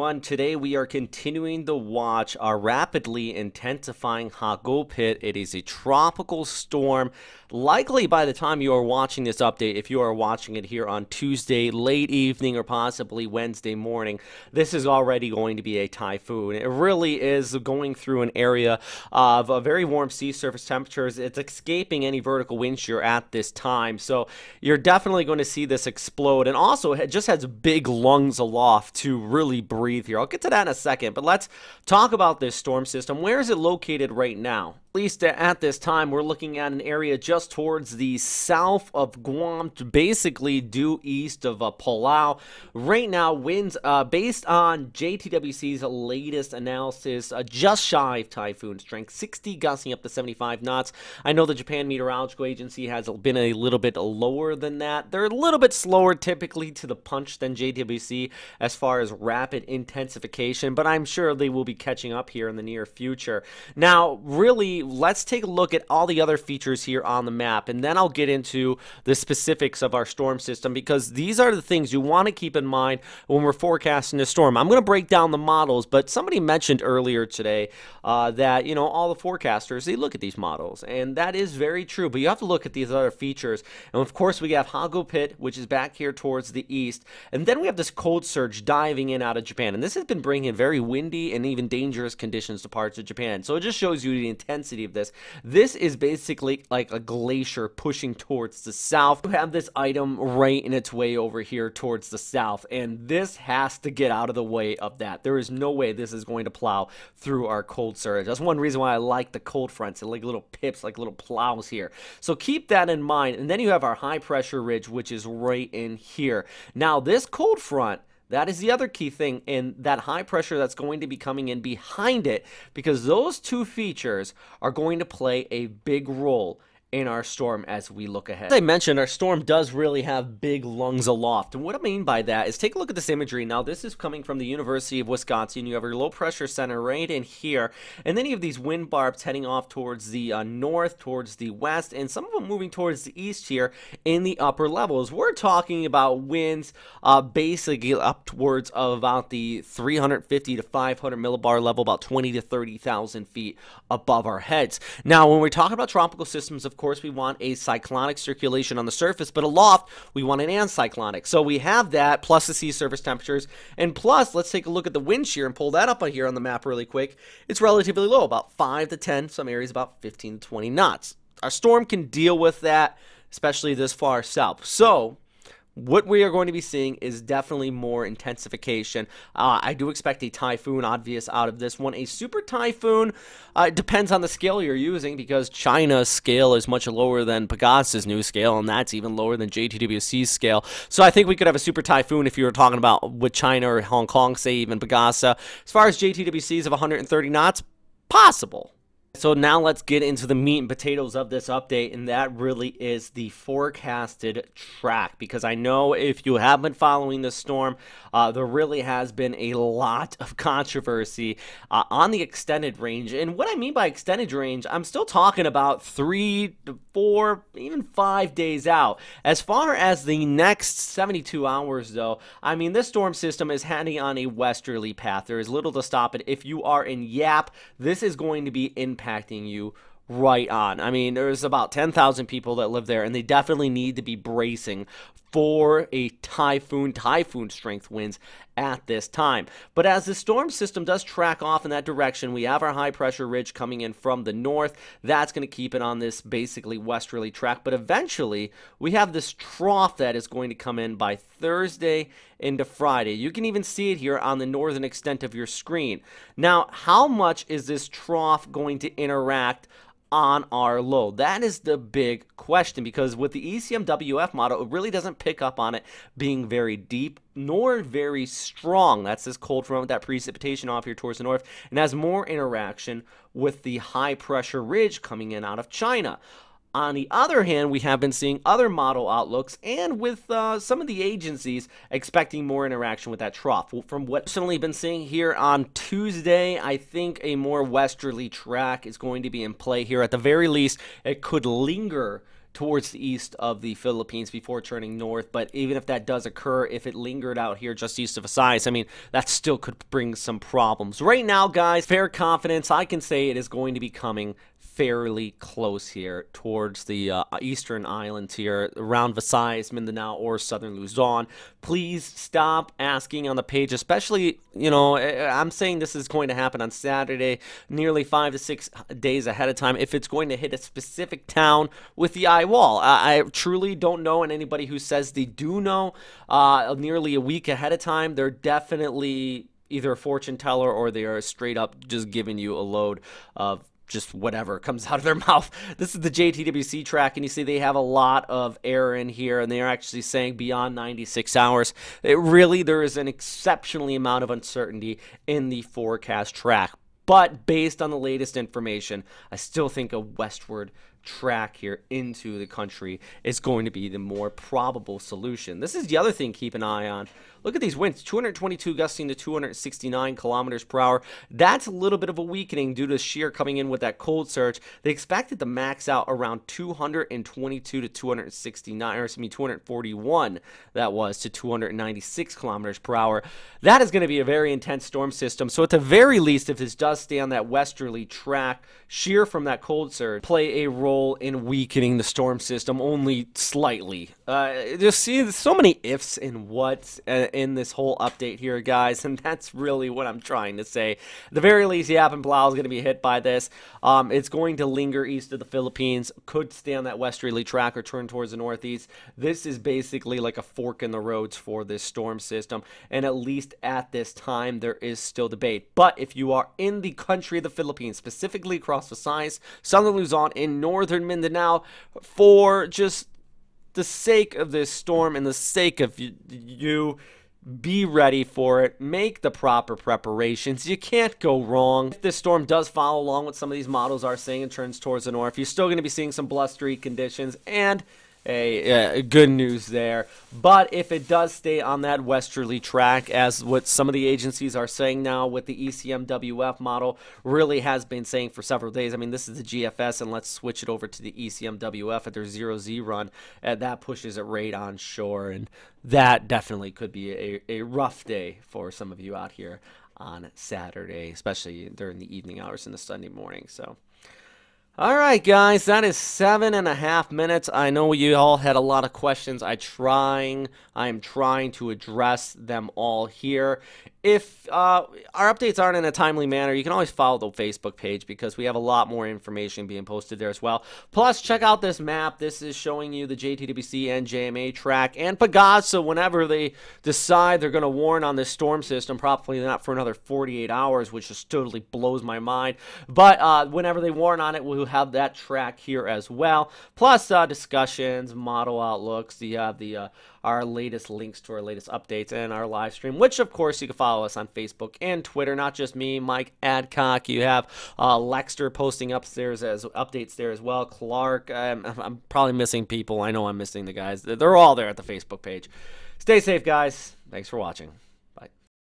everyone. Today we are continuing to watch our rapidly intensifying Hagupit. It is a tropical storm. Likely by the time you are watching this update, if you are watching it here on Tuesday late evening or possibly Wednesday morning, this is already going to be a typhoon. It really is going through an area of very warm sea surface temperatures. It's escaping any vertical wind shear at this time, so you're definitely going to see this explode. And also, it just has big lungs aloft to really breathe here. I'll get to that in a second, but let's talk about this storm system. Where is it located right now? At least at this time, we're looking at an area just towards the south of Guam, basically due east of Palau. Right now, winds based on JTWC's latest analysis, just shy of typhoon strength, 60 gusting up to 75 knots. I know the Japan Meteorological Agency has been a little bit lower than that. They're a little bit slower typically to the punch than JTWC as far as rapid intensification, but I'm sure they will be catching up here in the near future. Now, really, let's take a look at all the other features here on the map, and then I'll get into the specifics of our storm system, because these are the things you want to keep in mind when we're forecasting a storm. I'm going to break down the models, but somebody mentioned earlier today that, you know, all the forecasters, they look at these models, and that is very true, but you have to look at these other features. And of course, we have Hagupit, which is back here towards the east, and then we have this cold surge diving in out of Japan, and this has been bringing very windy and even dangerous conditions to parts of Japan. So it just shows you the intensity of this. This is basically like a glacier pushing towards the south. You have this item right in its way over here towards the south, and this has to get out of the way of that. There is no way this is going to plow through our cold surge. That's one reason why I like the cold fronts. They're like little pips, like little plows here. So keep that in mind. And then you have our high pressure ridge, which is right in here. Now, this cold front, that is the other key thing, and that high pressure that's going to be coming in behind it, because those two features are going to play a big role in our storm as we look ahead. As I mentioned, our storm does really have big lungs aloft, and what I mean by that is take a look at this imagery. Now, this is coming from the University of Wisconsin. You have your low pressure center right in here, and then you have these wind barbs heading off towards the north, towards the west, and some of them moving towards the east here in the upper levels. We're talking about winds basically upwards of about the 350 to 500 millibar level, about 20 to 30,000 feet above our heads. Now, when we're talking about tropical systems, of course, we want a cyclonic circulation on the surface, but aloft, we want an anticyclonic. So we have that, plus the sea surface temperatures, and plus, let's take a look at the wind shear and pull that up on here on the map really quick. It's relatively low, about 5 to 10, some areas about 15 to 20 knots. Our storm can deal with that, especially this far south. So what we are going to be seeing is definitely more intensification. I do expect a typhoon, obvious, out of this one. A super typhoon, it depends on the scale you're using, because China's scale is much lower than Pegasus's new scale, and that's even lower than JTWC's scale. So I think we could have a super typhoon if you were talking about with China or Hong Kong, say even Pegasus. As far as JTWC's of 130 knots, possible. So now let's get into the meat and potatoes of this update, and that really is the forecasted track, because I know if you have been following the storm, there really has been a lot of controversy on the extended range. And what I mean by extended range, I'm still talking about 3 to 4, even 5 days out. As far as the next 72 hours, though, I mean, this storm system is heading on a westerly path. There is little to stop it. If you are in Yap, this is going to be impacting you right on. I mean, there's about 10,000 people that live there, and they definitely need to be bracing for a typhoon strength winds at this time. But as the storm system does track off in that direction, we have our high pressure ridge coming in from the north. That's going to keep it on this basically westerly track. But eventually, we have this trough that is going to come in by Thursday into Friday. You can even see it here on the northern extent of your screen. Now, how much is this trough going to interact on our low? That is the big question, because with the ECMWF model, it really doesn't pick up on it being very deep nor very strong. That's this cold front with that precipitation off here towards the north, and has more interaction with the high pressure ridge coming in out of China. On the other hand, we have been seeing other model outlooks, and with some of the agencies expecting more interaction with that trough. From what I've certainly been seeing here on Tuesday, I think a more westerly track is going to be in play here. At the very least, it could linger towards the east of the Philippines before turning north. But even if that does occur, if it lingered out here just east of Visayas, I mean, that still could bring some problems. Right now, guys, fair confidence, I can say it is going to be coming fairly close here towards the eastern islands here around Visayas, Mindanao, or southern Luzon. Please stop asking on the page, especially, you know, I'm saying this is going to happen on Saturday, nearly 5 to 6 days ahead of time, if it's going to hit a specific town with the eye wall. I truly don't know, and anybody who says they do know nearly a week ahead of time, they're definitely either a fortune teller or they are straight up just giving you a load of just whatever comes out of their mouth. This is the JTWC track, and you see they have a lot of air in here, and they are actually saying beyond 96 hours. There is an exceptionally amount of uncertainty in the forecast track. But based on the latest information, I still think a westward track here into the country is going to be the more probable solution. This is the other thing to keep an eye on. Look at these winds, 222 gusting to 269 kilometers per hour. That's a little bit of a weakening due to shear coming in with that cold surge. They expected to max out around 222 to 269, or excuse me, 241, that was, to 296 kilometers per hour. That is going to be a very intense storm system. So at the very least, if this does stay on that westerly track, shear from that cold surge play a role in weakening the storm system only slightly. Just see so many ifs and whats in this whole update here, guys, and that's really what I'm trying to say. At the very least, Yap and Blau is going to be hit by this. It's going to linger east of the Philippines, could stay on that westerly track or turn towards the northeast. This is basically like a fork in the roads for this storm system, and at least at this time, there is still debate. But if you are in the country of the Philippines, specifically across Visayas, southern Luzon, in northern Mindanao, for just the sake of this storm and the sake of you, be ready for it. Make the proper preparations. You can't go wrong. If this storm does follow along what some of these models are saying and turns towards the north, you're still going to be seeing some blustery conditions and good news there. But if it does stay on that westerly track, as what some of the agencies are saying now with the ECMWF model really has been saying for several days. I mean, this is the GFS, and let's switch it over to the ECMWF at their 0Z run, and that pushes it right on shore, and that definitely could be a rough day for some of you out here on Saturday, especially during the evening hours and the Sunday morning. So all right, guys, that is 7.5 minutes. I know you all had a lot of questions. I am trying to address them all here. If our updates aren't in a timely manner, you can always follow the Facebook page because we have a lot more information being posted there as well. Plus, check out this map. This is showing you the JTWC and JMA track and Pagasa whenever they decide they're going to warn on this storm system, probably not for another 48 hours, which just totally blows my mind. But whenever they warn on it, we'll have that track here as well. Plus, discussions, model outlooks. You have our latest links to our latest updates and our live stream, which of course you can follow us on Facebook and Twitter. Not just me, Mike Adcock. You have Lexter posting upstairs as updates there as well. Clark. I'm probably missing people. I know I'm missing the guys. They're all there at the Facebook page. Stay safe, guys. Thanks for watching.